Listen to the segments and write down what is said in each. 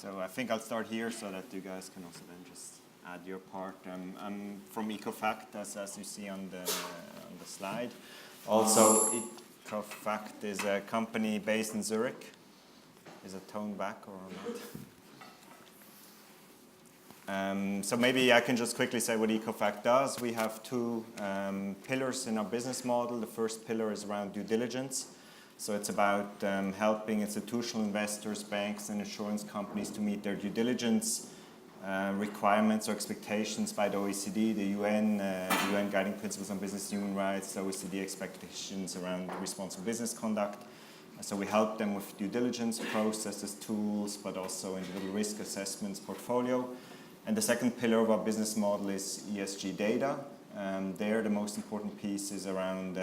So I think I'll start here so that you guys can also then just add your part. I'm from EcoFact, as you see on the slide. Also, EcoFact is a company based in Zurich. Is it toned back or not? So maybe I can just quickly say what EcoFact does. We have two pillars in our business model. The first pillar is around due diligence. So it's about helping institutional investors, banks, and insurance companies to meet their due diligence requirements or expectations by the OECD, the UN Guiding Principles on Business and Human Rights, the OECD expectations around responsible business conduct. So we help them with due diligence processes, tools, but also individual risk assessments, portfolio. And the second pillar of our business model is ESG data. There, the most important piece is around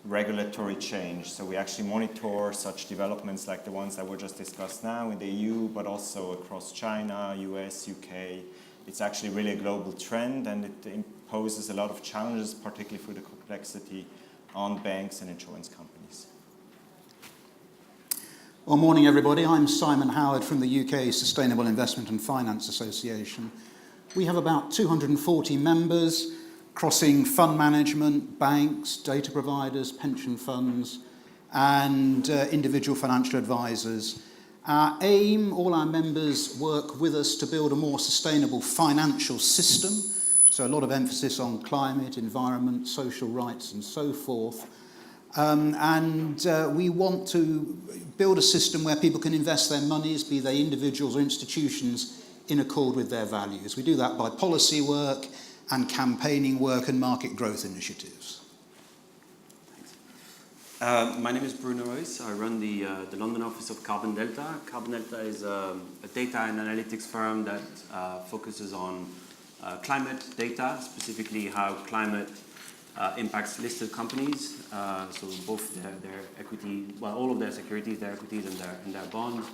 regulatory change. So we actually monitor such developments like the ones that were just discussed now in the EU, but also across China, US, UK. It's actually really a global trend, and it imposes a lot of challenges, particularly through the complexity on banks and insurance companies. Well, morning everybody. I'm Simon Howard from the UK Sustainable Investment and Finance Association. We have about 240 members, crossing fund management, banks, data providers, pension funds, and individual financial advisors. Our aim, all our members work with us to build a more sustainable financial system, so a lot of emphasis on climate, environment, social rights, and so forth. We want to build a system where people can invest their monies, be they individuals or institutions, in accord with their values. We do that by policy work and campaigning work and market growth initiatives. My name is Bruno Royce. I run the London office of Carbon Delta. Carbon Delta is a data and analytics firm that focuses on climate data, specifically how climate impacts listed companies. So both their equity, well, all of their securities, their equities, and their bonds.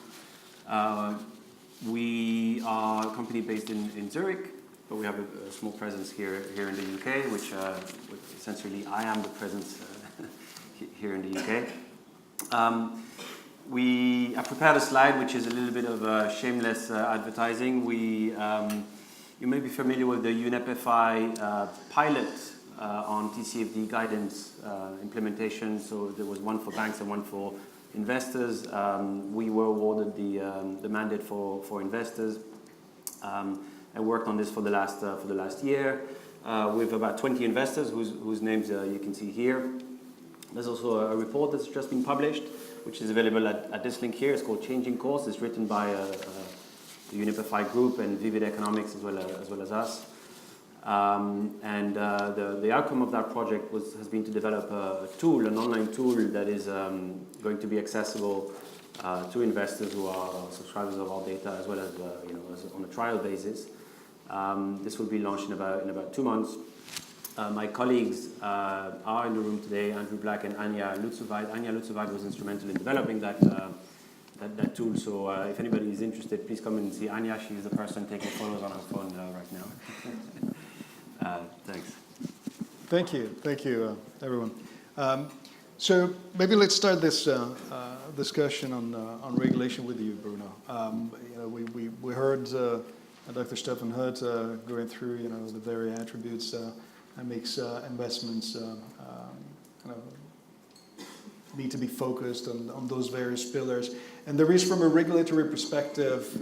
We are a company based in Zurich, but we have a small presence here in the UK, which essentially I am the presence here in the UK. I prepared a slide which is a little bit of shameless advertising. You may be familiar with the UNEP-FI pilot on TCFD guidance implementation. So there was one for banks and one for investors. We were awarded the mandate for investors. I worked on this for the last year with about 20 investors whose names you can see here. There's also a report that's just been published, which is available at this link here. It's called Changing Course. It's written by the UNEP-FI group and Vivid Economics as well as us. The outcome of that project has been to develop a tool, an online tool that is going to be accessible to investors who are subscribers of our data, as well as on a trial basis. This will be launched in about 2 months. My colleagues are in the room today, Andrew Black and Anya Lutzovaid. Anya Lutzovaid was instrumental in developing that tool. So if anybody is interested, please come and see Anya. She's the person taking photos on her phone right now. Thanks. Thank you, everyone. So maybe let's start this discussion on regulation with you, Bruno. We heard Dr. Stefan Hutt going through the very attributes that makes investments need to be focused on those various pillars. And there is, from a regulatory perspective,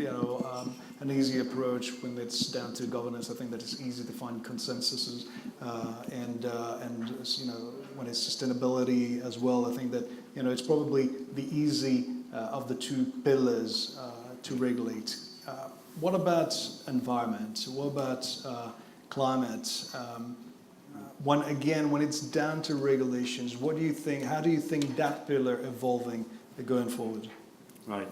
an easy approach when it's down to governance. I think that it's easy to find consensuses, and when it's sustainability as well. I think that it's probably the easy of the two pillars to regulate. What about environment? What about climate? When it's down to regulations, what do you think? How do you think that pillar evolving going forward? Right.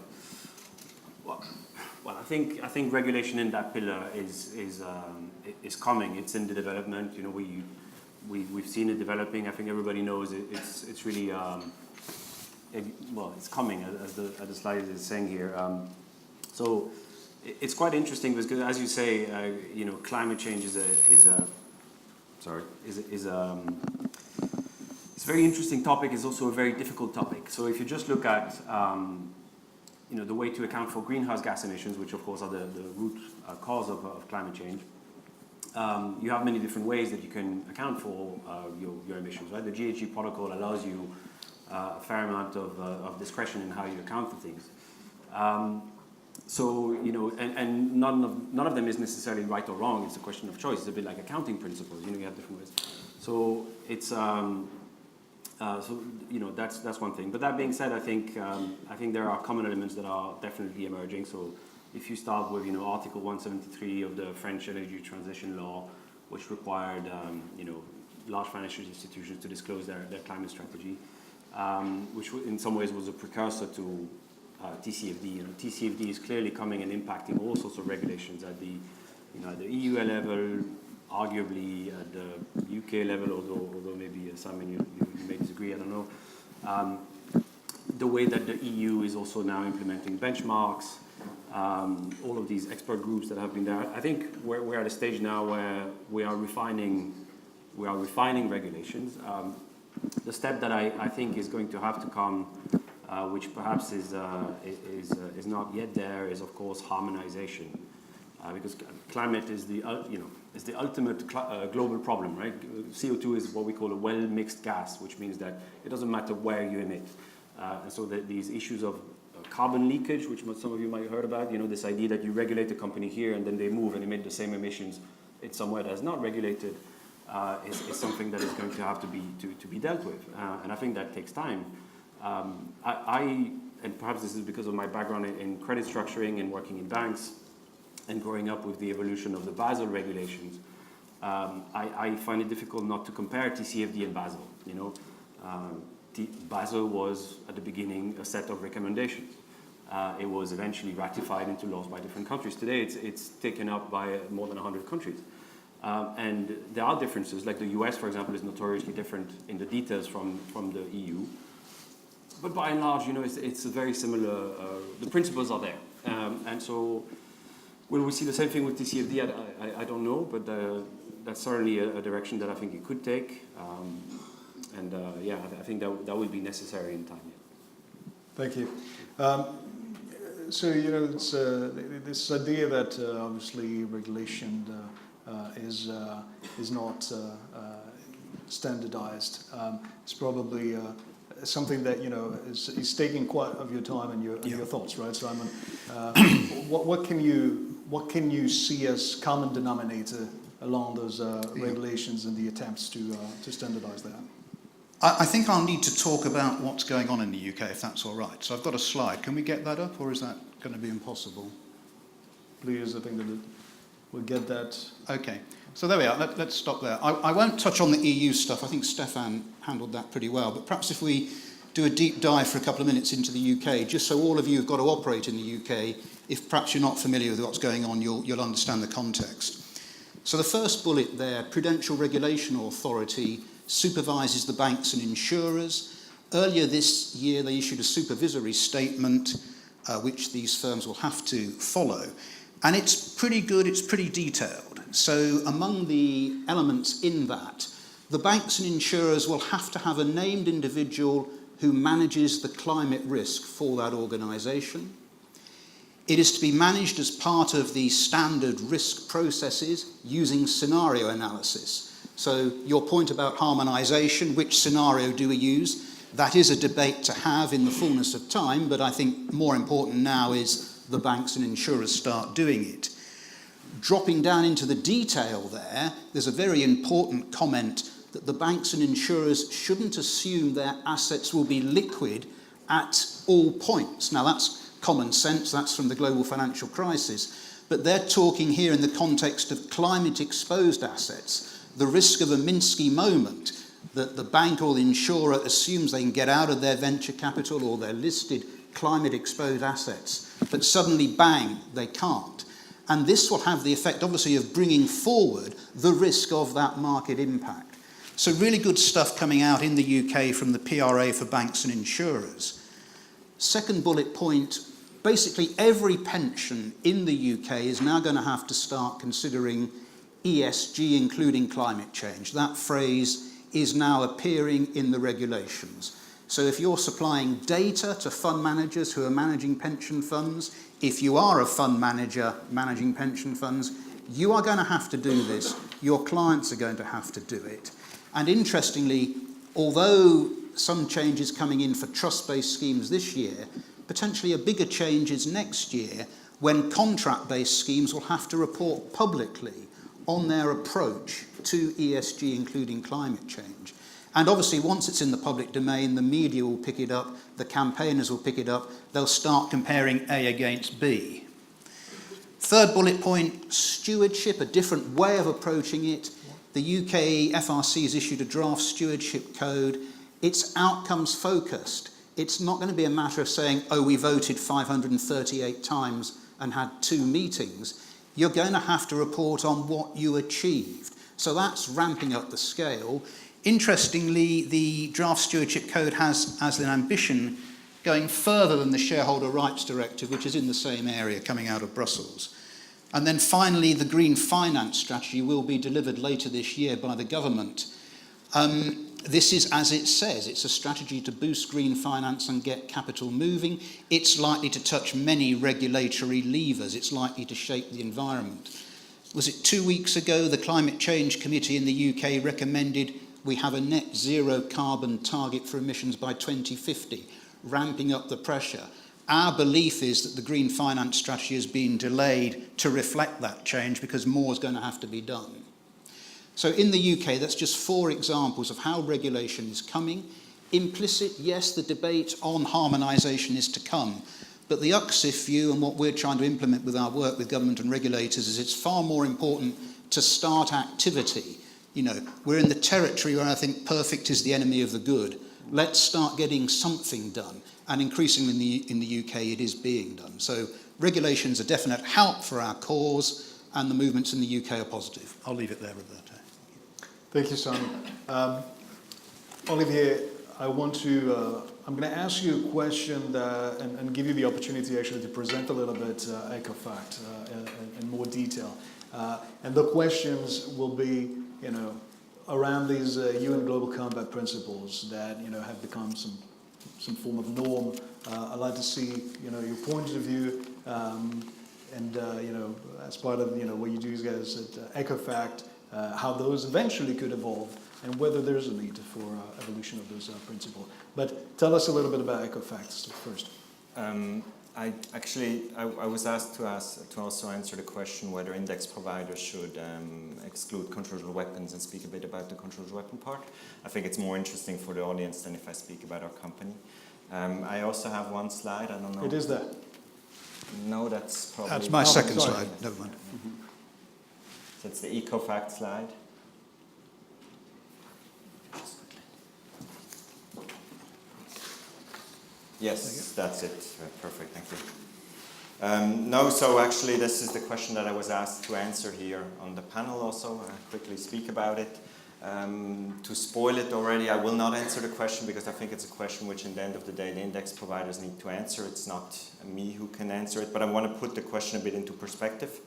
Well, I think regulation in that pillar is coming. It's in the development. We've seen it developing. I think everybody knows it's really it's coming, as the slide is saying here. So it's quite interesting because, as you say, climate change is a very interesting topic. It's also a very difficult topic. So if you just look at the way to account for greenhouse gas emissions, which of course are the root cause of climate change. You have many different ways that you can account for your emissions, right? The GHG protocol allows you a fair amount of discretion in how you account for things. So, and none of them is necessarily right or wrong. It's a question of choice. It's a bit like accounting principles. You have different ways. So it's that's one thing. But that being said, I think there are common elements that are definitely emerging. So if you start with Article 173 of the French Energy Transition Law, which required large financial institutions to disclose their climate strategy, which in some ways was a precursor to TCFD. TCFD is clearly coming and impacting all sorts of regulations at the EU level, arguably at the UK level, although maybe Simon you may disagree, I don't know. The way that the EU is also now implementing benchmarks, all of these expert groups that have been there. I think we're at a stage now where we are refining regulations. The step that I think is going to have to come, which perhaps is not yet there, is of course harmonization, because climate is the ultimate global problem, right? CO2 is what we call a well-mixed gas, which means that it doesn't matter where you emit, and so these issues of carbon leakage, which some of you might have heard about, this idea that you regulate a company here and then they move and emit the same emissions in somewhere that's not regulated, is something that is going to have to be dealt with, and I think that takes time. And perhaps this is because of my background in credit structuring and working in banks and growing up with the evolution of the Basel regulations, I find it difficult not to compare TCFD and Basel. Basel was at the beginning a set of recommendations. It was eventually ratified into laws by different countries. Today it's taken up by more than 100 countries. And there are differences, like the US, for example, is notoriously different in the details from the EU. But by and large, it's a very similar, the principles are there. And so will we see the same thing with TCFD? I don't know, but that's certainly a direction that I think it could take. I think that would be necessary in time. Yeah. Thank you. So, it's this idea that obviously regulation is not standardized. It's probably something that is taking quite of your time and your thoughts, right, Simon? What can you see as common denominator along those regulations and the attempts to standardize that? I think I'll need to talk about what's going on in the UK, if that's all right. So I've got a slide. Can we get that up, or is that going to be impossible? Please, I think that we'll get that. Okay. So there we are. Let's stop there. I won't touch on the EU stuff. I think Stefan handled that pretty well. But perhaps if we do a deep dive for a couple of minutes into the UK, just so all of you who've got to operate in the UK, if perhaps you're not familiar with what's going on, you'll understand the context. So the first bullet there, Prudential Regulation Authority supervises the banks and insurers. Earlier this year, they issued a supervisory statement, which these firms will have to follow. And it's pretty good, it's pretty detailed. So among the elements in that, the banks and insurers will have to have a named individual who manages the climate risk for that organisation. It is to be managed as part of the standard risk processes using scenario analysis. So your point about harmonisation, which scenario do we use? That is a debate to have in the fullness of time, but I think more important now is the banks and insurers start doing it. Dropping down into the detail there, there's a very important comment that the banks and insurers shouldn't assume their assets will be liquid at all points. Now that's common sense, that's from the global financial crisis, but they're talking here in the context of climate-exposed assets. The risk of a Minsky moment that the bank or the insurer assumes they can get out of their venture capital or their listed climate-exposed assets, but suddenly, bang, they can't. And this will have the effect, obviously, of bringing forward the risk of that market impact. So really good stuff coming out in the UK from the PRA for banks and insurers. Second bullet point, basically every pension in the UK is now going to have to start considering ESG, including climate change. That phrase is now appearing in the regulations. So if you're supplying data to fund managers who are managing pension funds, if you are a fund manager managing pension funds, you are going to have to do this. Your clients are going to have to do it. And interestingly, although some changes coming in for trust-based schemes this year, potentially a bigger change is next year when contract-based schemes will have to report publicly on their approach to ESG, including climate change. And obviously, once it's in the public domain, the media will pick it up, the campaigners will pick it up, they'll start comparing A against B. Third bullet point, stewardship, a different way of approaching it. The UK FRC has issued a draft stewardship code. It's outcomes focused. It's not going to be a matter of saying, oh, we voted 538 times and had 2 meetings. You're going to have to report on what you achieved. So that's ramping up the scale. Interestingly, the draft stewardship code has as an ambition going further than the shareholder rights directive, which is in the same area coming out of Brussels. And then finally, the green finance strategy will be delivered later this year by the government. This is, as it says, it's a strategy to boost green finance and get capital moving. It's likely to touch many regulatory levers. It's likely to shape the environment. Was it 2 weeks ago, the Climate Change Committee in the UK recommended we have a net zero carbon target for emissions by 2050, ramping up the pressure. Our belief is that the green finance strategy has been delayed to reflect that change because more is going to have to be done. So in the UK, that's just 4 examples of how regulation is coming. Implicit, yes, the debate on harmonisation is to come, but the UCSIF view and what we're trying to implement with our work with government and regulators is it's far more important to start activity. You know, we're in the territory where I think perfect is the enemy of the good. Let's start getting something done. And increasingly in the UK, it is being done. So regulation's a definite help for our cause, and the movements in the UK are positive. I'll leave it there, Roberto. Thank you, Simon. Olivier, I'm going to ask you a question and give you the opportunity actually to present a little bit EcoFact in more detail. And the questions will be, around these UN Global Compact principles that, have become some form of norm. I'd like to see, your point of view, as part of, what you do guys at EcoFact, how those eventually could evolve, and whether there's a need for evolution of those principles. But tell us a little bit about EcoFacts first. I was asked to also answer the question whether index providers should exclude controlled weapons and speak a bit about the controlled weapon part. I think it's more interesting for the audience than if I speak about our company. I also have one slide. I don't know. It is there. No, that's probably... That's my second slide. Never mind. Mm-hmm. So it's the EcoFact slide. Yes, that's it. Perfect, thank you. No, so actually this is the question that I was asked to answer here on the panel also. I'll quickly speak about it. To spoil it already, I will not answer the question because I think it's a question which in the end of the day the index providers need to answer. It's not me who can answer it, but I want to put the question a bit into perspective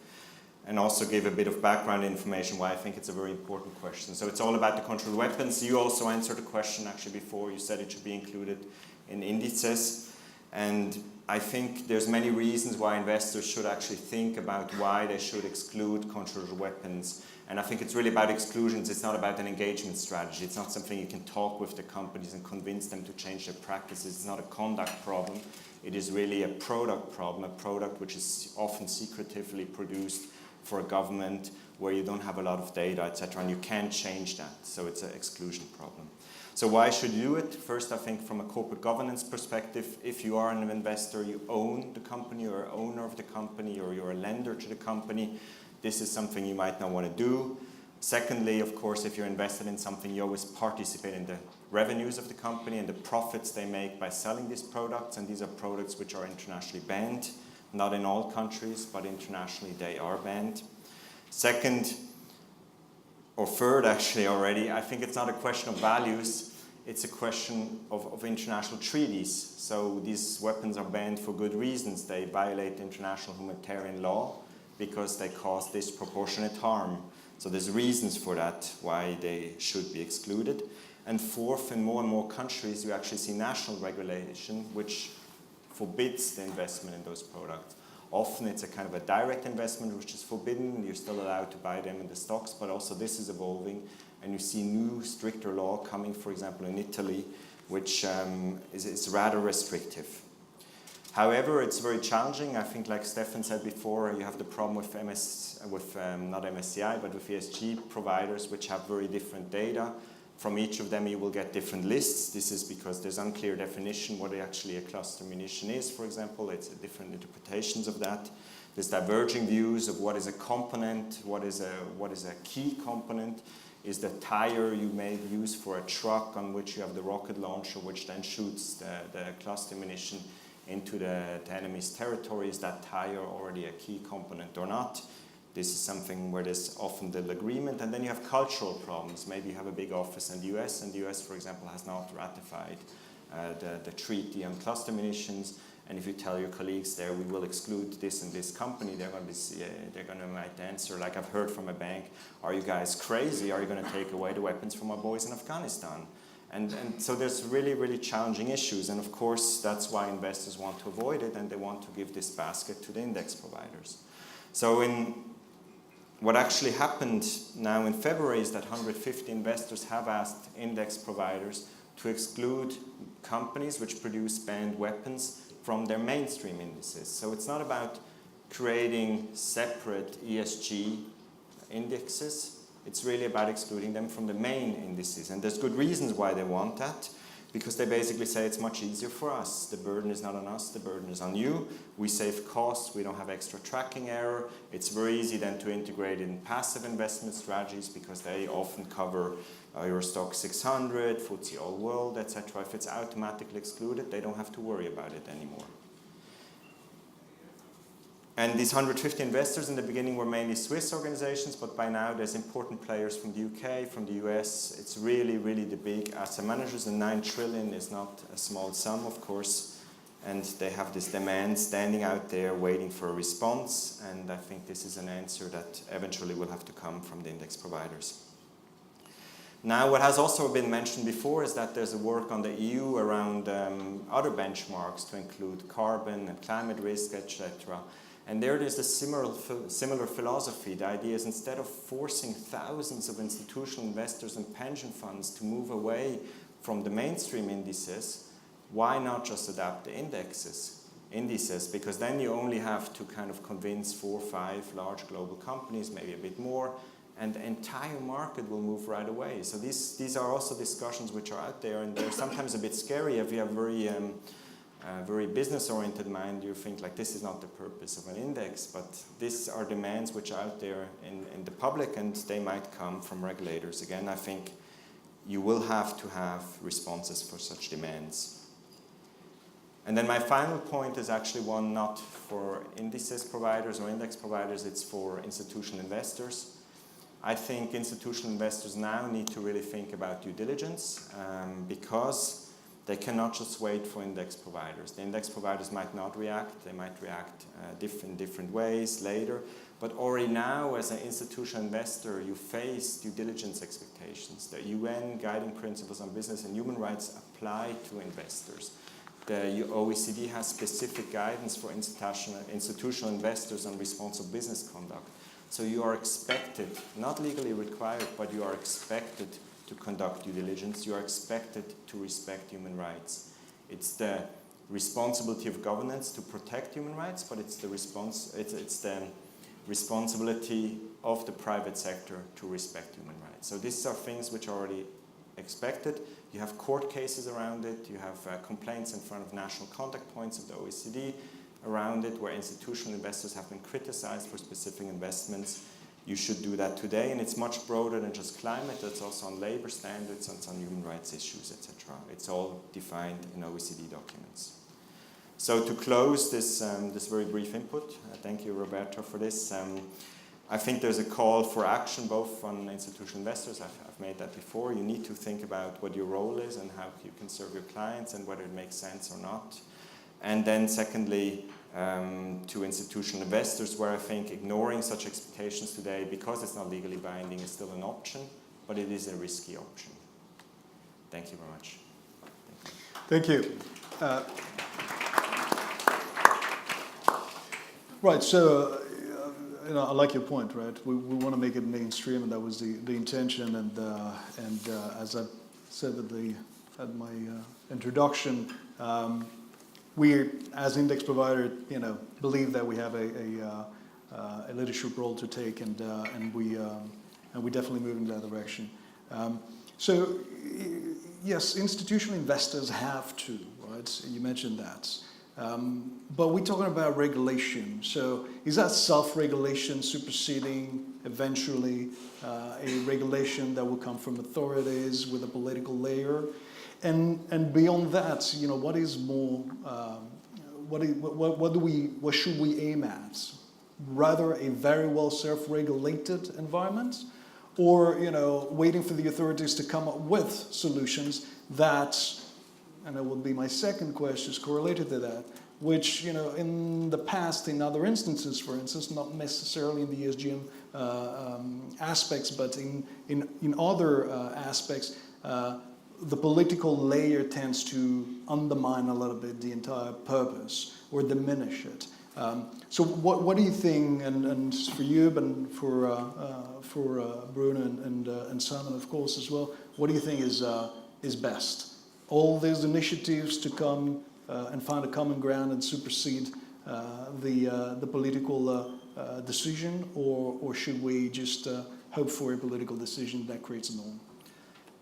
and also give a bit of background information why I think it's a very important question. So it's all about the controlled weapons. You also answered the question actually before. You said it should be included in indices, and I think there's many reasons why investors should actually think about why they should exclude controlled weapons. And I think it's really about exclusions. It's not about an engagement strategy. It's not something you can talk with the companies and convince them to change their practices. It's not a conduct problem. It is really a product problem, a product which is often secretively produced for a government where you don't have a lot of data, etc., and you can't change that. So it's an exclusion problem. So why should you do it? First, I think from a corporate governance perspective, if you are an investor, you own the company, you're an owner of the company, or you're a lender to the company, this is something you might not want to do. Secondly, of course, if you're invested in something, you always participate in the revenues of the company and the profits they make by selling these products, and these are products which are internationally banned. Not in all countries, but internationally they are banned. Second, or third actually already, I think it's not a question of values, it's a question of international treaties. So these weapons are banned for good reasons. They violate international humanitarian law because they cause disproportionate harm. So there's reasons for that, why they should be excluded. And fourth, in more and more countries, you actually see national regulation which forbids the investment in those products. Often it's a kind of a direct investment which is forbidden. You're still allowed to buy them in the stocks, but also this is evolving, and you see new, stricter law coming, for example, in Italy, which is rather restrictive. However, it's very challenging. I think, like Stefan said before, you have the problem with not MSCI, but with ESG providers, which have very different data. From each of them, you will get different lists. This is because there's unclear definition what actually a cluster munition is, for example. It's different interpretations of that. There's diverging views of what is a component, what is a key component. Is the tire you may use for a truck on which you have the rocket launcher, which then shoots the cluster munition into the enemy's territory? Is that tire already a key component or not? This is something where there's often little agreement. And then you have cultural problems. Maybe you have a big office in the US, and the US, for example, has not ratified the treaty on cluster munitions. And if you tell your colleagues there, we will exclude this and this company, they're going to might answer, like I've heard from a bank, are you guys crazy? Are you going to take away the weapons from our boys in Afghanistan? And so there's really, really challenging issues. And of course, that's why investors want to avoid it, and they want to give this basket to the index providers. So what actually happened now in February is that 150 investors have asked index providers to exclude companies which produce banned weapons from their mainstream indices. So it's not about creating separate ESG indexes. It's really about excluding them from the main indices. And there's good reasons why they want that, because they basically say it's much easier for us. The burden is not on us, the burden is on you. We save costs, we don't have extra tracking error. It's very easy then to integrate in passive investment strategies because they often cover your STOXX 600, FTSE All World, etc. If it's automatically excluded, they don't have to worry about it anymore. And these 150 investors in the beginning were mainly Swiss organizations, but by now there's important players from the UK, from the US. It's really, really the big asset managers, and 9 trillion is not a small sum, of course. And they have this demand standing out there waiting for a response, and I think this is an answer that eventually will have to come from the index providers. Now, what has also been mentioned before is that there's a work on the EU around other benchmarks to include carbon and climate risk, etc. And there's a similar philosophy. The idea is, instead of forcing thousands of institutional investors and pension funds to move away from the mainstream indices, why not just adapt the indices? Because then you only have to kind of convince 4 or 5 large global companies, maybe a bit more, and the entire market will move right away. So these are also discussions which are out there, and they're sometimes a bit scary. If you have very business-oriented mind, you think like this is not the purpose of an index, but these are demands which are out there in the public, and they might come from regulators. Again, I think you will have to have responses for such demands. And then my final point is actually one not for indices providers or index providers, it's for institutional investors. I think institutional investors now need to really think about due diligence because they cannot just wait for index providers. The index providers might not react. They might react in different ways later. But already now, as an institutional investor, you face due diligence expectations. The UN Guiding Principles on Business and Human Rights apply to investors. The OECD has specific guidance for institutional investors on responsible business conduct. So you are expected, not legally required, but you are expected to conduct due diligence. You are expected to respect human rights. It's the responsibility of governance to protect human rights, but it's the responsibility of the private sector to respect human rights. So these are things which are already expected. You have court cases around it. You have complaints in front of national contact points of the OECD around it, where institutional investors have been criticized for specific investments. You should do that today, and it's much broader than just climate. It's also on labor standards, and it's on human rights issues, etc. It's all defined in OECD documents. So to close this very brief input, thank you, Roberto, for this. I think there's a call for action both on institutional investors. I've made that before. You need to think about what your role is and how you can serve your clients and whether it makes sense or not. And then secondly, to institutional investors, where I think ignoring such expectations today, because it's not legally binding, is still an option, but it is a risky option. Thank you very much. Thank you. Right, so I like your point, right? We want to make it mainstream, and that was the intention. And as I said at my introduction, we, as index provider, believe that we have a leadership role to take, and we definitely move in that direction. So, yes, institutional investors have to, right? You mentioned that. But we're talking about regulation. So is that self-regulation superseding eventually a regulation that will come from authorities with a political layer? And beyond that, what is more? What should we aim at? Rather a very well self-regulated environment, or waiting for the authorities to come up with solutions that, and that would be my second question, is correlated to that, which in the past, in other instances, for instance, not necessarily in the ESG aspects, but in other aspects, the political layer tends to undermine a little bit the entire purpose or diminish it. So what do you think, and for you, and for Bruno and Simon, of course, as well, what do you think is best? All these initiatives to come and find a common ground and supersede the political decision, or should we just hope for a political decision that creates a norm?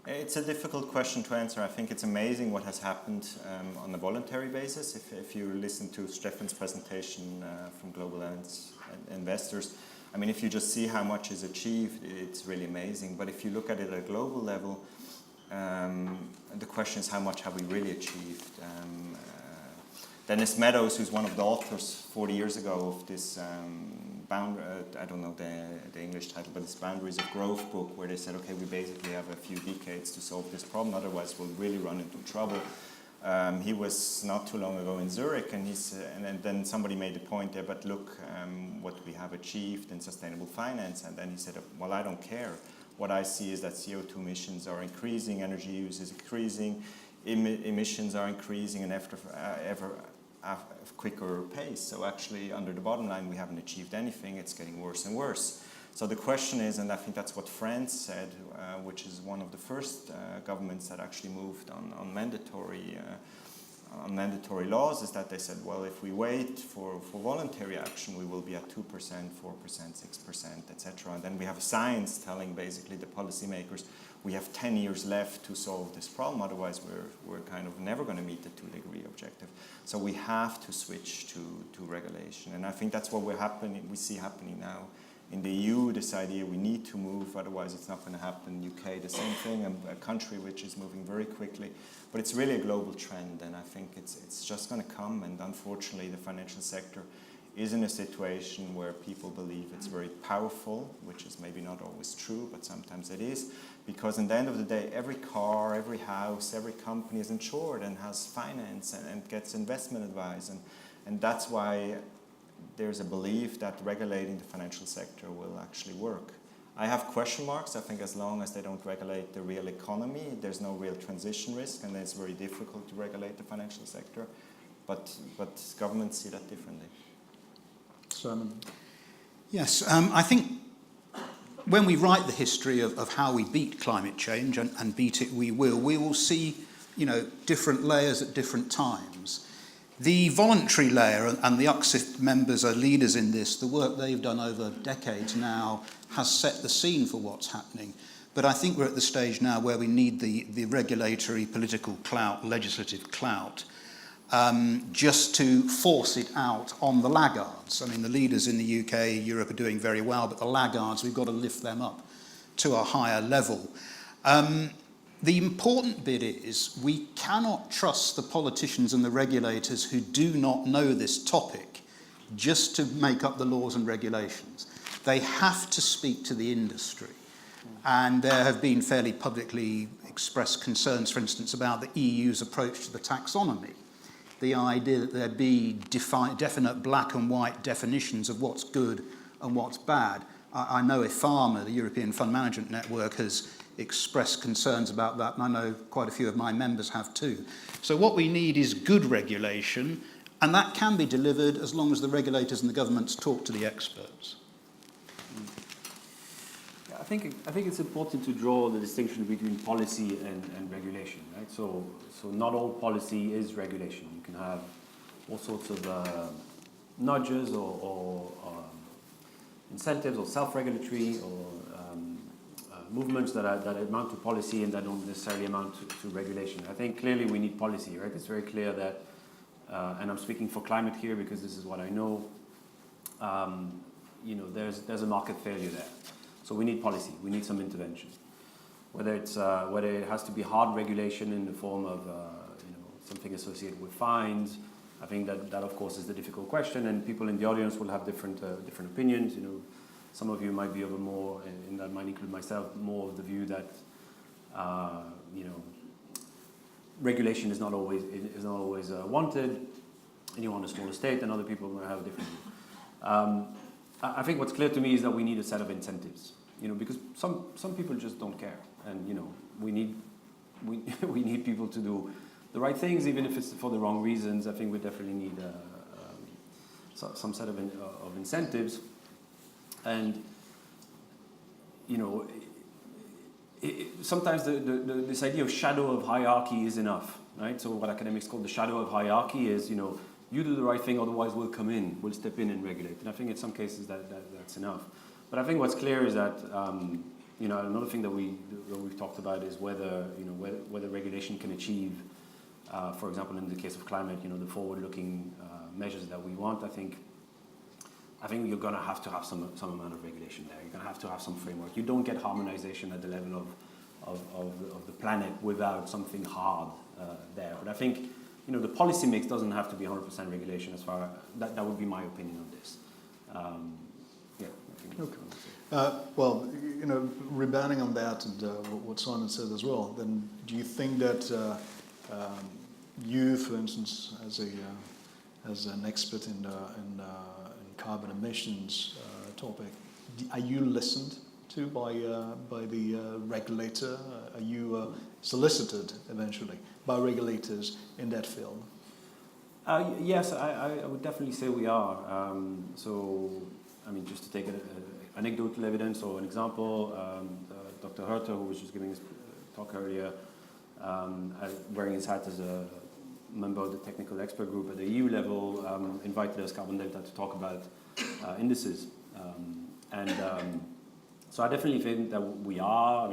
It's a difficult question to answer. I think it's amazing what has happened on a voluntary basis. If you listen to Stefan's presentation from Global Investors, I mean, if you just see how much is achieved, it's really amazing. But if you look at it at a global level, the question is, how much have we really achieved? Dennis Meadows, who's one of the authors 40 years ago of this I don't know the English title, but it's Boundaries of Growth book, where they said, okay, we basically have a few decades to solve this problem, otherwise we'll really run into trouble. He was not too long ago in Zurich, and then somebody made the point there, but look what we have achieved in sustainable finance, and then he said, well, I don't care. What I see is that CO2 emissions are increasing, energy use is increasing, emissions are increasing, and ever quicker pace. So actually, under the bottom line, we haven't achieved anything. It's getting worse and worse. So the question is, and I think that's what France said, which is one of the first governments that actually moved on mandatory laws, is that they said, well, if we wait for voluntary action, we will be at 2%, 4%, 6%, etc. And then we have a science telling basically the policymakers, we have 10 years left to solve this problem, otherwise we're kind of never going to meet the 2-degree objective. So we have to switch to regulation. And I think that's what we see happening now. In the EU, this idea we need to move, otherwise it's not going to happen. UK, the same thing, a country which is moving very quickly. But it's really a global trend, and I think it's just going to come. And unfortunately, the financial sector is in a situation where people believe it's very powerful, which is maybe not always true, but sometimes it is. Because in the end of the day, every car, every house, every company is insured and has finance and gets investment advice. And that's why there's a belief that regulating the financial sector will actually work. I have question marks. I think as long as they don't regulate the real economy, there's no real transition risk, and it's very difficult to regulate the financial sector. But governments see that differently. Simon? Yes, I think when we write the history of how we beat climate change, and beat it we will see, different layers at different times. The voluntary layer, and the UCSIF members are leaders in this, the work they've done over decades now has set the scene for what's happening. But I think we're at the stage now where we need the regulatory, political clout, legislative clout, just to force it out on the laggards. I mean, the leaders in the UK, Europe are doing very well, but the laggards, we've got to lift them up to a higher level. The important bit is we cannot trust the politicians and the regulators who do not know this topic just to make up the laws and regulations. They have to speak to the industry. And there have been fairly publicly expressed concerns, for instance, about the EU's approach to the taxonomy. The idea that there be definite black and white definitions of what's good and what's bad. I know IFAMA, the European Fund Management Network, has expressed concerns about that, and I know quite a few of my members have too. So what we need is good regulation, and that can be delivered as long as the regulators and the governments talk to the experts. I think it's important to draw the distinction between policy and regulation, right? So not all policy is regulation. You can have all sorts of nudges or incentives or self-regulatory or movements that amount to policy and that don't necessarily amount to regulation. I think clearly we need policy, right? It's very clear that, and I'm speaking for climate here because this is what I know, there's a market failure there. So we need policy, we need some intervention. Whether it has to be hard regulation in the form of something associated with fines, I think that of course is the difficult question, and people in the audience will have different opinions. Some of you might be of a more, and that might include myself, more of the view that regulation is not always wanted, and you want a smaller state, and other people might have a different view. I think what's clear to me is that we need a set of incentives, because some people just don't care, and we need people to do the right things, even if it's for the wrong reasons. I think we definitely need some set of incentives, and sometimes this idea of shadow of hierarchy is enough, right? So what academics call the shadow of hierarchy is, you do the right thing, otherwise we'll come in, we'll step in and regulate. And I think in some cases that's enough. But I think what's clear is that another thing that we've talked about is whether regulation can achieve, for example, in the case of climate, the forward-looking measures that we want. I think you're going to have some amount of regulation there. You're going to have some framework. You don't get harmonization at the level of the planet without something hard there. But I think the policy mix doesn't have to be 100% regulation. As far that would be my opinion on this. Okay. Well, rebounding on that and what Simon said as well, then do you think that you, for instance, as an expert in carbon emissions topic, are you listened to by the regulator? Are you solicited eventually by regulators in that field? Yes, I would definitely say we are. Just to take an anecdotal evidence or an example, Dr. Herter, who was just giving his talk earlier, wearing his hat as a member of the technical expert group at the EU level, invited us, Carbon Delta, to talk about indices. So I definitely think that we are.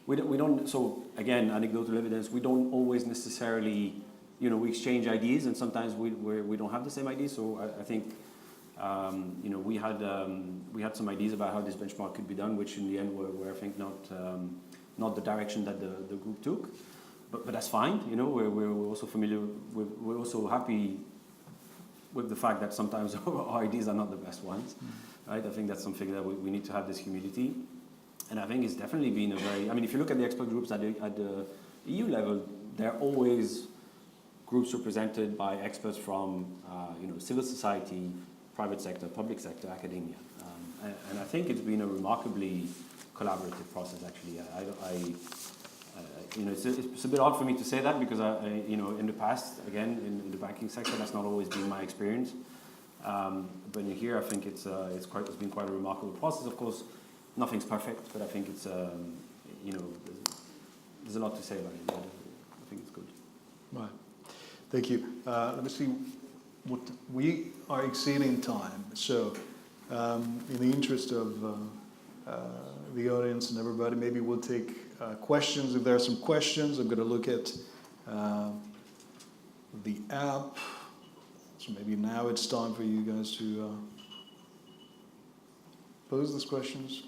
We don't. So again, anecdotal evidence. We don't always necessarily, we exchange ideas, and sometimes we don't have the same ideas. So I think, we had some ideas about how this benchmark could be done, which in the end were I think not the direction that the group took. But that's fine. We're also familiar with. We're also happy with the fact that sometimes our ideas are not the best ones. Right? I think that's something that we need to have this humility. And I think it's definitely been a very... if you look at the expert groups at the EU level, they're always groups represented by experts from civil society, private sector, public sector, academia. And I think it's been a remarkably collaborative process, actually. It's a bit odd for me to say that because, in the past, again, in the banking sector, that's not always been my experience. But here, I think it's been quite a remarkable process. Of course, nothing's perfect, but I think it's there's a lot to say about it. I think it's good. Right. Thank you. Let me see. What we are exceeding time, so in the interest of the audience and everybody, maybe we'll take questions. If there are some questions, I'm going to look at the app. So maybe now it's time for you guys to pose those questions.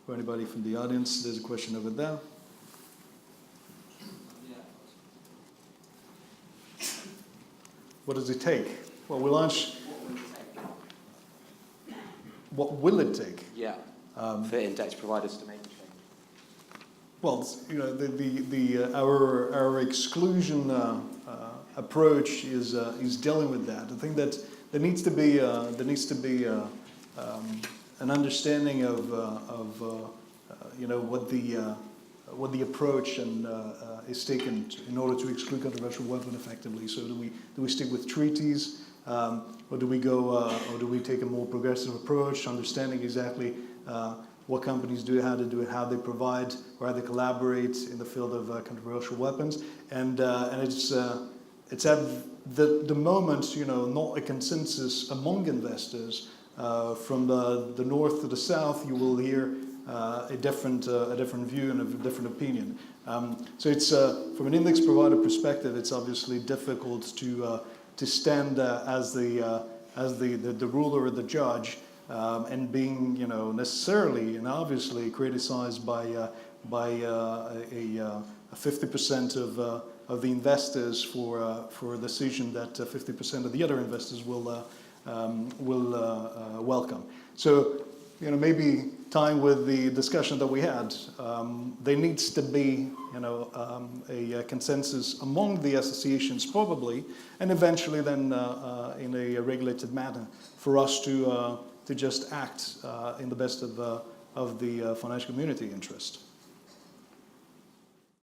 For anybody from the audience, there's a question over there. What does it take? Well, we launch. What will it take? Yeah. For index providers to make a change. Well, our exclusion approach is dealing with that. I think that there needs to be an understanding of you know, what the approach and is taken in order to exclude controversial weapon effectively. So do we stick with treaties, or do we go, or do we take a more progressive approach, understanding exactly what companies do, how they do it, how they provide, or how they collaborate in the field of controversial weapons, and it's at the moment, you know, not a consensus among investors. From the north to the south, you will hear a different view and a different opinion. So it's from an index provider perspective, it's obviously difficult to stand as the ruler or the judge, and being, you know, necessarily and obviously criticized by a 50% of the investors for a decision that 50% of the other investors will welcome. So, you know, maybe tying with the discussion that we had, there needs to be, you know, a consensus among the associations probably, and eventually then in a regulated manner for us to just act in the best of the financial community interest.